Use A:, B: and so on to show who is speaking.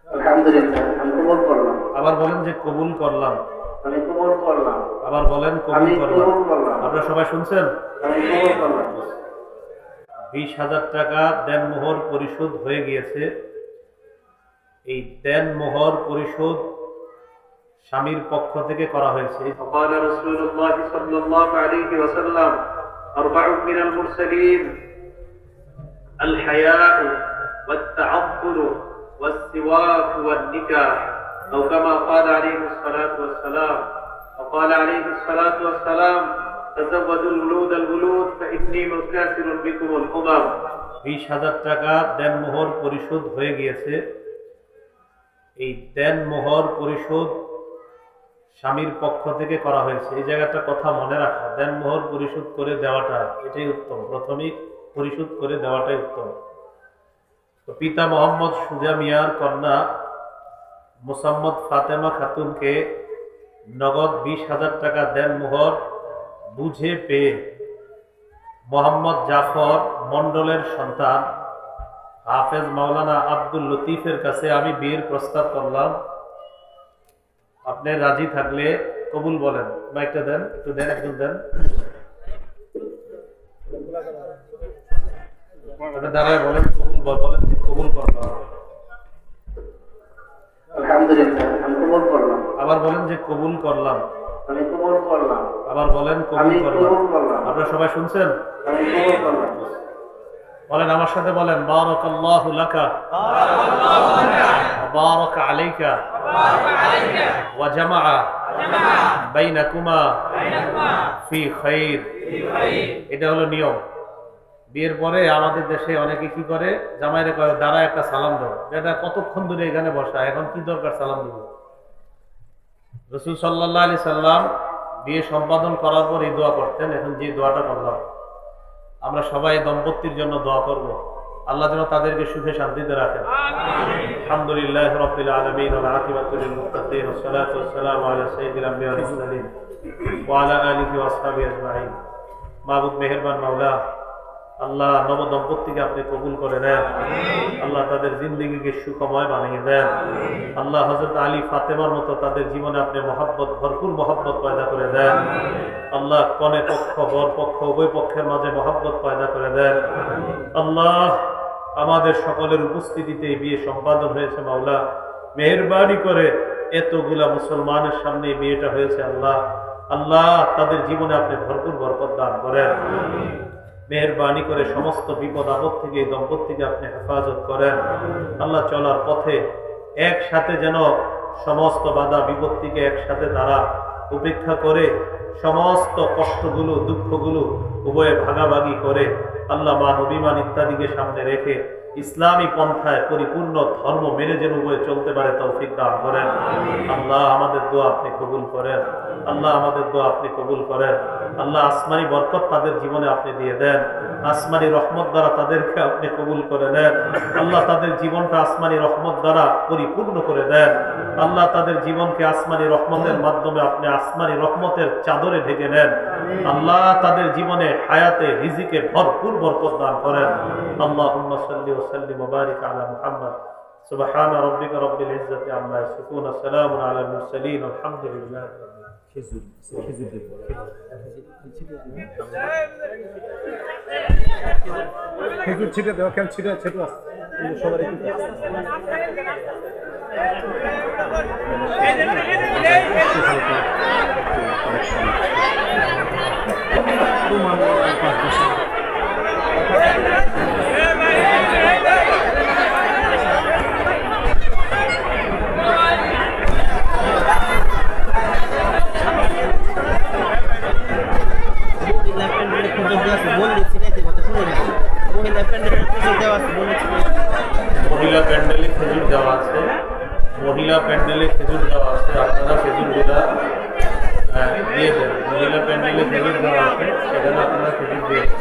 A: আলহামদুলিল্লাহ, আমি কবুল করলাম।
B: আবার বলেন যে কবুল করলাম।
A: আমি কবুল করলাম।
B: আবার বলেন কবুল করলাম। আপনারা সবাই শুনছেন?
A: আমি কবুল করলাম।
B: 20,000 টাকা দেনমোহর পরিশোধ হয়ে গিয়েছে। এই দেনমোহর পরিশোধ স্বামীর পক্ষ থেকে করা হয়েছে।
A: قال رسول الله صلى الله عليه وسلم أربع من المرسلين الحياء والتعطر والسواك والنكاح أو كما قال عليه الصلاة والسلام. وقال عليه الصلاة والسلام تزودوا الولود الولود فإني مكاثر بكم الأمم.
B: 20,000 টাকা দেনমোহর পরিশোধ হয়ে গিয়েছে। এই দেনমোহর পরিশোধ স্বামীর পক্ষ থেকে করা হয়েছে। এই জায়গাটা কথা মনে রাখা, দেনমোহর পরিশোধ করে দেওয়াটা এটাই উত্তম। প্রথমেই পরিশোধ করে দেওয়াটাই উত্তম। তো পিতা মোহাম্মদ সুজা মিয়ার কন্যা মোসাম্মদ ফাতেমা খাতুনকে নগদ 20,000 টাকা দেনমোহর বুঝে পেয়ে মোহাম্মদ জাফর মন্ডলের সন্তান হাফেজ মাওলানা আব্দুল লতিফের কাছে আমি বিয়ের প্রস্তাব করলাম। আপনি রাজি থাকলে কবুল বলেন। মাইকটা দেন, একটু দেন, একদম দেন। দাঁড়ায় বলেন কবুল, বলেন কবুল করলাম।
A: আলহামদুলিল্লাহ, আমি কবুল করলাম।
B: আবার বলেন যে কবুল করলাম।
A: আমি কবুল করলাম।
B: আবার বলেন কবুল করলাম। আপনারা সবাই শুনছেন?
A: আমি কবুল করলাম।
B: বলেন আমার সাথে বলেন, বারাকাল্লাহু লাকা ওয়া বারাকা আলাইকা ওয়া জামাআ বাইনাকুমা ফি খাইর। এটা হলো নিয়ম। বিয়ের পরে আমাদের দেশে অনেকে কি করে, জামাইরে কয় দাঁড়া একটা সালাম দাও। এটা কতক্ষণ ধরে এখানে বসা, এখন কি দরকার সালাম দিব? রাসূল সাল্লাল্লাহু আলাইহি সাল্লাম বিয়ে সম্পাদন করার পর এই দোয়া করতেন। এখন যে দোয়াটা করলাম, আমরা সবাই দম্পতির জন্য দোয়া করব, আল্লাহ যেন তাদেরকে সুখে শান্তিতে রাখেন। আলহামদুলিল্লাহ রাব্বিল আলামিন ওয়াল আকিবাতু লিল মুত্তাকিন ওয়াস সালাতু ওয়াস সালামু আলা সাইয়্যিদিল আমবিয়া ওয়াল মুরসালিন ওয়া আলা আলিহি ওয়া আসহাবিহি আজমাইন। মাবুদ মেহেরবান মাওলা, আল্লাহ নব দম্পতিকে আপনি কবুল করে নেন। আল্লাহ তাদের জিন্দেগিকে সুখময় বানিয়ে দেন। আল্লাহ হযরত আলী ফাতেমার মতো তাদের জীবনে আপনি মহব্বত, ভরপুর মহব্বত পয়দা করে দেন। আল্লাহ কনে পক্ষ বর পক্ষ উভয় পক্ষের মাঝে মহব্বত পয়দা করে দেন। আল্লাহ আমাদের সকলের উপস্থিতিতে বিয়ে সম্পাদন হয়েছে মাওলা, মেহেরবানি করে এতগুলা মুসলমানের সামনে বিয়েটা হয়েছে আল্লাহ। আল্লাহ তাদের জীবনে আপনি ভরপুর বরকত দান করেন। মেহেরবানি করে সমস্ত বিপদ আপদ থেকে এই দম্পতিকে আপনি হেফাজত করেন। আল্লাহ চলার পথে একসাথে যেন সমস্ত বাধা বিপত্তিকে একসাথে তারা উপেক্ষা করে সমস্ত কষ্টগুলো দুঃখগুলো উভয়ে ভাগাভাগি করে আল্লাহ মান অভিমান ইত্যাদিকে সামনে রেখে ইসলামী পন্থায় পরিপূর্ণ ধর্ম মেনে যেন উভয়ে চলতে পারে তৌফিক দান করেন। আল্লাহ আমাদের দোয়া আপনি কবুল করেন। আল্লাহ আমাদের দোয়া আপনি কবুল করেন। আল্লাহ আসমানি বরকত তাদের জীবনে আপনি দিয়ে দেন। আসমানি রহমত দ্বারা তাদেরকে আপনি কবুল করে নেন। আল্লাহ তাদের জীবনটা আসমানি রহমত দ্বারা পরিপূর্ণ করে দেন। আল্লাহ তাদের জীবনকে আসমানি রহমতের মাধ্যমে আপনি আসমানি রহমতের চাদরে ঢেকে নেন। আল্লাহ তাদের জীবনে হায়াতে রিজিকে ভরপুর বরকত দান করেন। আল্লাহুম্মা সাল্লি ওয়া সাল্লিম ওয়া বারিক আলা মুহাম্মদ। সুবহান রাব্বিকা রাব্বিল ইজ্জাতি আম্মা ইয়াসিফুন ওয়া সালামুন আলাল মুরসালিন আলহামদুলিল্লাহ।
C: খেজুর ছিটে দেওয়া, কেন ছিটে ছেটে আসছে সবাই
B: মহিলা প্যান্ডেলে খেজুর দেওয়া আছে। মহিলা প্যান্ডেলে খেজুর দেওয়া আছে, আপনারা খেজুরগুলা দিয়ে দেন। মহিলা প্যান্ডেলে খেজুর দেওয়া আছে, সেখানে আপনারা খেজুর দিয়ে দেন।